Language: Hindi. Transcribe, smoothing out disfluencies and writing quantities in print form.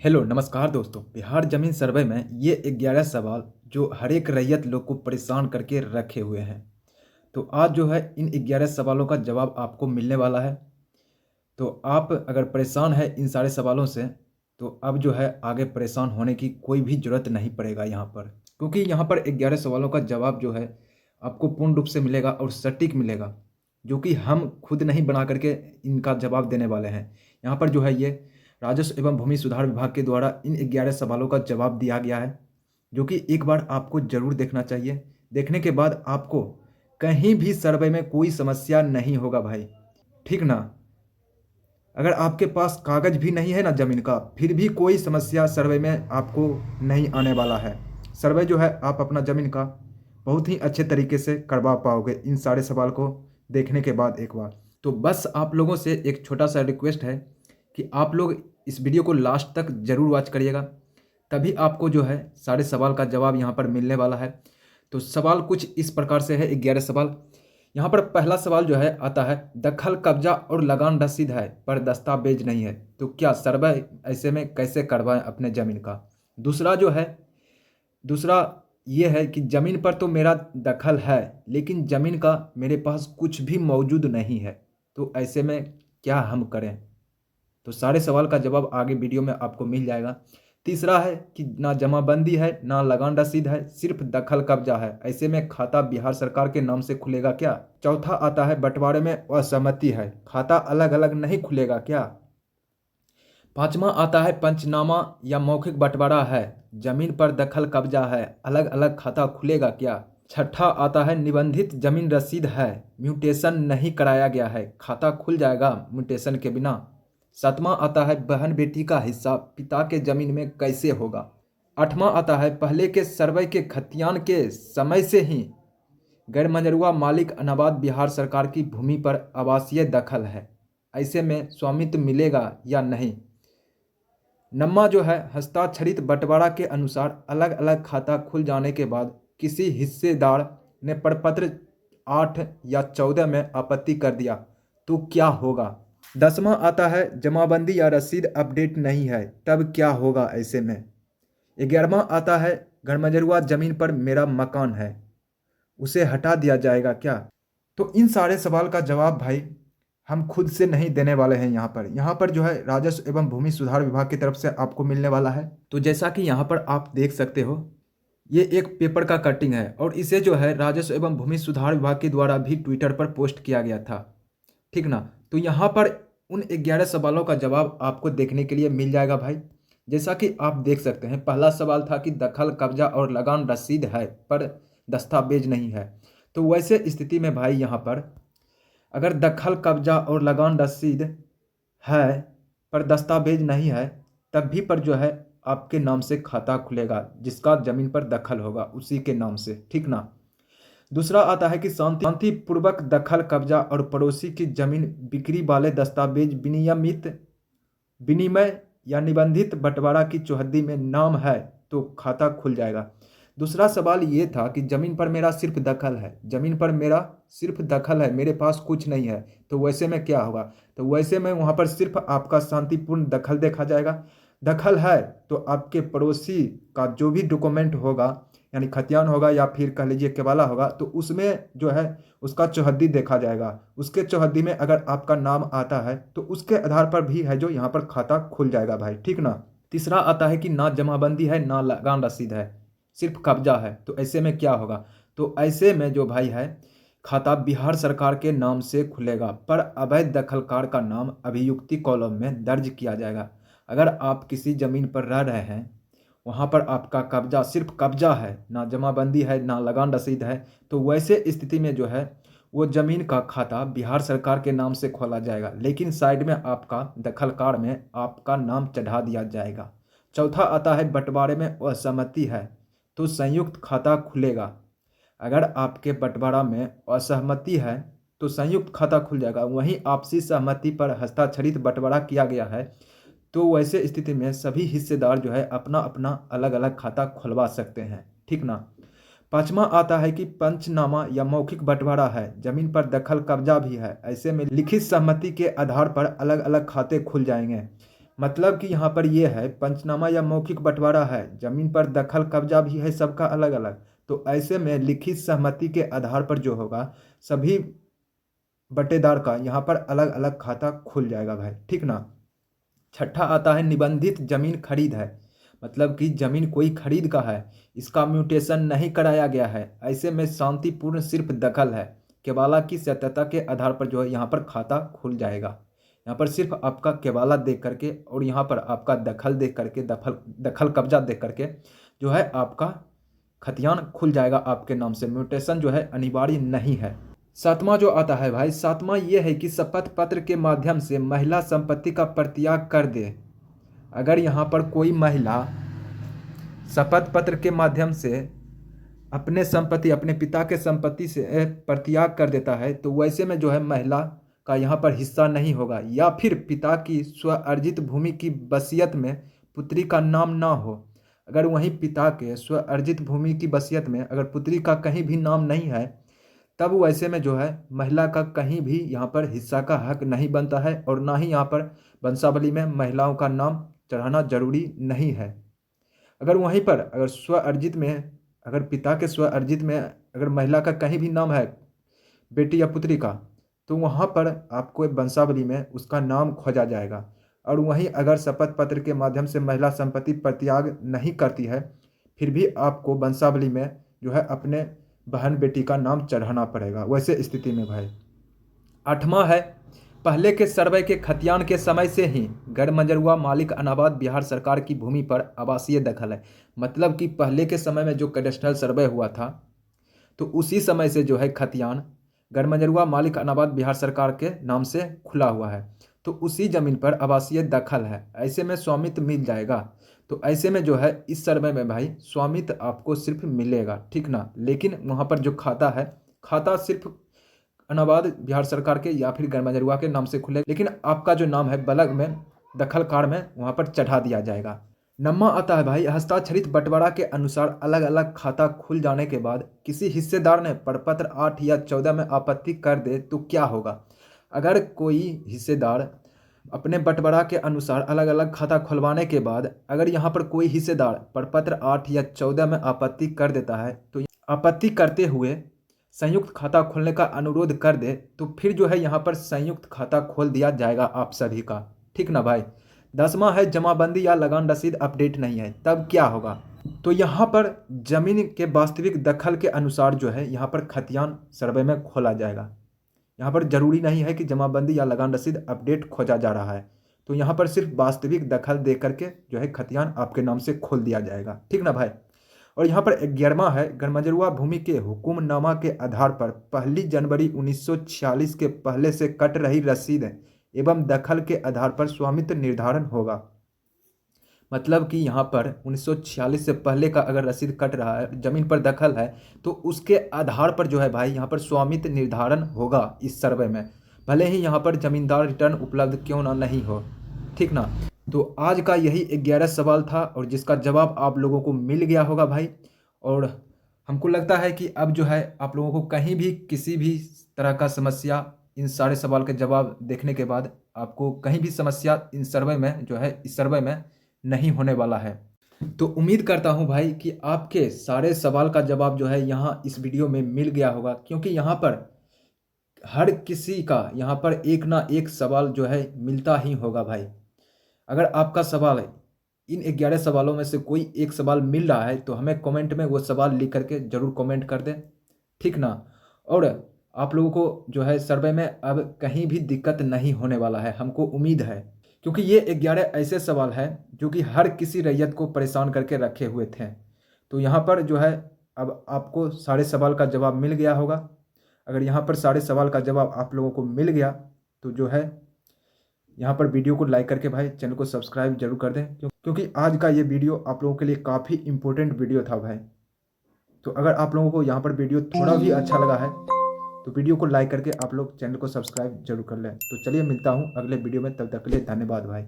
हेलो नमस्कार दोस्तों। बिहार जमीन सर्वे में ये 11 सवाल जो हर एक रैयत लोग को परेशान करके रखे हुए हैं। तो आज जो है इन 11 सवालों का जवाब आपको मिलने वाला है। तो आप अगर परेशान है इन सारे सवालों से तो अब जो है आगे परेशान होने की कोई भी ज़रूरत नहीं पड़ेगा यहाँ पर, क्योंकि यहाँ पर 11 सवालों का जवाब जो है आपको पूर्ण रूप से मिलेगा और सटीक मिलेगा, जो कि हम खुद नहीं बना करके इनका जवाब देने वाले हैं। यहाँ पर जो है ये राजस्व एवं भूमि सुधार विभाग के द्वारा इन 11 सवालों का जवाब दिया गया है, जो कि एक बार आपको ज़रूर देखना चाहिए। देखने के बाद आपको कहीं भी सर्वे में कोई समस्या नहीं होगा भाई, ठीक ना। अगर आपके पास कागज़ भी नहीं है ना ज़मीन का, फिर भी कोई समस्या सर्वे में आपको नहीं आने वाला है। सर्वे जो है आप अपना ज़मीन का बहुत ही अच्छे तरीके से करवा पाओगे इन सारे सवाल को देखने के बाद एक बार। तो बस आप लोगों से एक छोटा सा रिक्वेस्ट है कि आप लोग इस वीडियो को लास्ट तक ज़रूर वॉच करिएगा, तभी आपको जो है सारे सवाल का जवाब यहाँ पर मिलने वाला है। तो सवाल कुछ इस प्रकार से है, 11 सवाल। यहाँ पर पहला सवाल जो है आता है, दखल कब्जा और लगान रसीद है पर दस्तावेज नहीं है, तो क्या सर्वे ऐसे में कैसे करवाएं अपने ज़मीन का। दूसरा ये है कि ज़मीन पर तो मेरा दखल है लेकिन ज़मीन का मेरे पास कुछ भी मौजूद नहीं है, तो ऐसे में क्या हम करें। तो सारे सवाल का जवाब आगे वीडियो में आपको मिल जाएगा। तीसरा है कि ना जमाबंदी है ना लगान रसीद है, सिर्फ दखल कब्जा है, ऐसे में खाता बिहार सरकार के नाम से खुलेगा क्या। चौथा आता है बंटवारे में असहमति है, खाता अलग अलग नहीं खुलेगा क्या। पांचवा आता है पंचनामा या मौखिक बंटवारा है, जमीन पर दखल कब्जा है, अलग अलग खाता खुलेगा क्या। छठा आता है निबंधित जमीन रसीद है, म्यूटेशन नहीं कराया गया है, खाता खुल जाएगा म्यूटेशन के बिना। सातवां आता है बहन बेटी का हिस्सा पिता के जमीन में कैसे होगा। आठवां आता है पहले के सर्वे के खतियान के समय से ही गैर मंजरूआ मालिक अनाबाद बिहार सरकार की भूमि पर आवासीय दखल है, ऐसे में स्वामित्व मिलेगा या नहीं। नम्मा जो है हस्ताक्षरित बंटवारा के अनुसार अलग अलग खाता खुल जाने के बाद किसी हिस्सेदार ने प्रपत्र 8 या 14 में आपत्ति कर दिया तो क्या होगा। 10वां आता है जमाबंदी या रसीद अपडेट नहीं है, तब क्या होगा ऐसे में। 11वां आता है गैरमंजरूआ जमीन पर मेरा मकान है, उसे हटा दिया जाएगा क्या। तो इन सारे सवाल का जवाब भाई हम खुद से नहीं देने वाले हैं। यहाँ पर जो है राजस्व एवं भूमि सुधार विभाग की तरफ से आपको मिलने वाला है। तो जैसा कि यहाँ पर आप देख सकते हो, ये एक पेपर का कटिंग है और इसे जो है राजस्व एवं भूमि सुधार विभाग के द्वारा भी ट्विटर पर पोस्ट किया गया था, ठीक ना। तो यहाँ पर उन 11 सवालों का जवाब आपको देखने के लिए मिल जाएगा भाई। जैसा कि आप देख सकते हैं, पहला सवाल था कि दखल कब्जा और लगान रसीद है पर दस्तावेज नहीं है। तो वैसे स्थिति में भाई यहाँ पर अगर दखल कब्जा और लगान रसीद है पर दस्तावेज नहीं है, तब भी पर जो है आपके नाम से खाता खुलेगा, जिसका ज़मीन पर दखल होगा उसी के नाम से, ठीक ना। दूसरा आता है कि शांतिपूर्वक दखल कब्जा और पड़ोसी की जमीन बिक्री वाले दस्तावेज विनियमित विनिमय या निबंधित बंटवारा की चौहद्दी में नाम है तो खाता खुल जाएगा। दूसरा सवाल ये था कि ज़मीन पर मेरा सिर्फ दखल है, ज़मीन पर मेरा सिर्फ दखल है, मेरे पास कुछ नहीं है, तो वैसे में क्या होगा। तो वैसे में वहाँ पर सिर्फ आपका शांतिपूर्ण दखल देखा जाएगा। दखल है तो आपके पड़ोसी का जो भी डॉक्यूमेंट होगा, यानी खतियान होगा या फिर कह लीजिए केवाला होगा, तो उसमें जो है उसका चौहद्दी देखा जाएगा। उसके चौहद्दी में अगर आपका नाम आता है तो उसके आधार पर भी है जो यहाँ पर खाता खुल जाएगा भाई, ठीक ना। तीसरा आता है कि ना जमाबंदी है ना लगान रसीद है, सिर्फ कब्जा है, तो ऐसे में क्या होगा। तो ऐसे में जो भाई है खाता बिहार सरकार के नाम से खुलेगा, पर अवैध दखलकार का नाम अभियुक्ति कॉलम में दर्ज किया जाएगा। अगर आप किसी ज़मीन पर रह रहे हैं, वहाँ पर आपका कब्जा सिर्फ कब्जा है, ना जमाबंदी है ना लगान रसीद है, तो वैसे स्थिति में जो है वो ज़मीन का खाता बिहार सरकार के नाम से खोला जाएगा, लेकिन साइड में आपका दखलकार में आपका नाम चढ़ा दिया जाएगा। चौथा आता है बंटवारे में असहमति है तो संयुक्त खाता खुलेगा। अगर आपके बंटवारा में असहमति है तो संयुक्त खाता खुल जाएगा, वहीं आपसी सहमति पर हस्ताक्षरित बंटवारा किया गया है तो वैसे स्थिति में सभी हिस्सेदार जो है अपना अपना अलग अलग खाता खुलवा सकते हैं, ठीक ना। पांचवा आता है कि पंचनामा या मौखिक बंटवारा है, जमीन पर दखल कब्जा भी है, ऐसे में लिखित सहमति के आधार पर अलग अलग खाते खुल जाएंगे। मतलब कि यहाँ पर ये है पंचनामा या मौखिक बंटवारा है, जमीन पर दखल कब्जा भी है, सबका अलग अलग। तो ऐसे में लिखित सहमति के आधार पर जो होगा सभी बटेदार का यहाँ पर अलग अलग खाता खुल जाएगा भाई, ठीक ना। छठा आता है निबंधित जमीन खरीद है, मतलब कि जमीन कोई खरीद का है, इसका म्यूटेशन नहीं कराया गया है, ऐसे में शांतिपूर्ण सिर्फ दखल है, केवाला की सत्यता के आधार पर जो है यहाँ पर खाता खुल जाएगा। यहाँ पर सिर्फ आपका केवाला देख करके और यहाँ पर आपका दखल देख करके दखल कब्जा देख करके जो है आपका खतियान खुल जाएगा आपके नाम से, म्यूटेशन जो है अनिवार्य नहीं है। सातवां जो आता है भाई, सातवां ये है कि शपथ पत्र के माध्यम से महिला संपत्ति का परित्याग कर दे। अगर यहाँ पर कोई महिला शपथ पत्र के माध्यम से अपने संपत्ति अपने पिता के संपत्ति से परित्याग कर देता है तो वैसे में जो है महिला का यहाँ पर हिस्सा नहीं होगा, या फिर पिता की स्व अर्जित भूमि की वसीयत में पुत्री का नाम ना हो। अगर वहीं पिता के स्व अर्जित भूमि की वसीयत में अगर पुत्री का कहीं भी नाम नहीं है तब वैसे में जो है महिला का कहीं भी यहाँ पर हिस्सा का हक नहीं बनता है, और ना ही यहाँ पर वंशावली में महिलाओं का नाम चढ़ाना जरूरी नहीं है। अगर वहीं पर अगर स्व अर्जित में अगर पिता के स्व अर्जित में अगर महिला का कहीं भी नाम है बेटी या पुत्री का, तो वहाँ पर आपको वंशावली में उसका नाम खोजा जाएगा। और वहीं अगर शपथ पत्र के माध्यम से महिला संपत्ति परित्याग नहीं करती है फिर भी आपको वंशावली में जो है अपने बहन बेटी का नाम चढ़ाना पड़ेगा वैसे स्थिति में भाई। आठवां है पहले के सर्वे के खतियान के समय से ही गैर मंजरुआ मालिक अनाबाद बिहार सरकार की भूमि पर आवासीय दखल है। मतलब कि पहले के समय में जो कैडेस्ट्रल सर्वे हुआ था तो उसी समय से जो है खतियान गैर मंजरुआ मालिक अनाबाद बिहार सरकार के नाम से खुला हुआ है, तो उसी जमीन पर आवासीय दखल है, ऐसे में स्वामित्व मिल जाएगा। तो ऐसे में जो है इस सर्वे में भाई स्वामित्व आपको सिर्फ मिलेगा, ठीक ना। लेकिन वहाँ पर जो खाता है खाता सिर्फ अनाबाद बिहार सरकार के या फिर गैर मंजरुआ के नाम से खुले, लेकिन आपका जो नाम है बलग में दखल कार्ड में वहाँ पर चढ़ा दिया जाएगा। नम्मा आता है भाई हस्ताक्षरित बंटवारा के अनुसार अलग अलग खाता खुल जाने के बाद किसी हिस्सेदार ने प्रपत्र 8 या 14 में आपत्ति कर दे तो क्या होगा। अगर कोई हिस्सेदार अपने बंटवारा के अनुसार अलग अलग खाता खुलवाने के बाद अगर यहाँ पर कोई हिस्सेदार प्रपत्र 8 या 14 में आपत्ति कर देता है तो आपत्ति करते हुए संयुक्त खाता खोलने का अनुरोध कर दे तो फिर जो है यहाँ पर संयुक्त खाता खोल दिया जाएगा आप सभी का, ठीक ना भाई। 10वां है जमाबंदी या लगान रसीद अपडेट नहीं है तब क्या होगा। तो यहाँ पर जमीन के वास्तविक दखल के अनुसार जो है यहाँ पर खतियान सर्वे में खोला जाएगा। यहाँ पर जरूरी नहीं है कि जमाबंदी या लगान रसीद अपडेट खोजा जा रहा है, तो यहाँ पर सिर्फ वास्तविक दखल दे करके जो है खतियान आपके नाम से खोल दिया जाएगा, ठीक ना भाई। और यहाँ पर 11वां है गैर मंजरुआ भूमि के हुकुमनामा के आधार पर 1 जनवरी 1946 के पहले से कट रही रसीद एवं दखल के आधार पर स्वामित्व निर्धारण होगा। मतलब कि यहाँ पर 1946 से पहले का अगर रसीद कट रहा है जमीन पर दखल है तो उसके आधार पर जो है भाई यहाँ पर स्वामित्व निर्धारण होगा इस सर्वे में, भले ही यहाँ पर जमींदार रिटर्न उपलब्ध क्यों ना नहीं हो, ठीक ना। तो आज का यही 11 सवाल था और जिसका जवाब आप लोगों को मिल गया होगा भाई। और हमको लगता है कि अब जो है आप लोगों को कहीं भी किसी भी तरह का समस्या इन सारे सवाल के जवाब देखने के बाद आपको कहीं भी समस्या इन सर्वे में जो है इस सर्वे में नहीं होने वाला है। तो उम्मीद करता हूं भाई कि आपके सारे सवाल का जवाब जो है यहाँ इस वीडियो में मिल गया होगा, क्योंकि यहाँ पर हर किसी का यहाँ पर एक ना एक सवाल जो है मिलता ही होगा भाई। अगर आपका सवाल है इन 11 सवालों में से कोई एक सवाल मिल रहा है तो हमें कमेंट में वो सवाल लिख करके ज़रूर कमेंट कर दें, ठीक ना। और आप लोगों को जो है सर्वे में अब कहीं भी दिक्कत नहीं होने वाला है, हमको उम्मीद है, क्योंकि ये 11 ऐसे सवाल हैं जो कि हर किसी रैयत को परेशान करके रखे हुए थे। तो यहाँ पर जो है अब आपको सारे सवाल का जवाब मिल गया होगा। अगर यहाँ पर सारे सवाल का जवाब आप लोगों को मिल गया तो जो है यहाँ पर वीडियो को लाइक करके भाई चैनल को सब्सक्राइब जरूर कर दें, क्योंकि आज का ये वीडियो आप लोगों के लिए काफ़ी इंपॉर्टेंट वीडियो था भाई। तो अगर आप लोगों को यहाँ पर वीडियो थोड़ा भी अच्छा लगा है तो वीडियो को लाइक करके आप लोग चैनल को सब्सक्राइब जरूर कर लें। तो चलिए मिलता हूँ अगले वीडियो में, तब तक के लिए धन्यवाद भाई।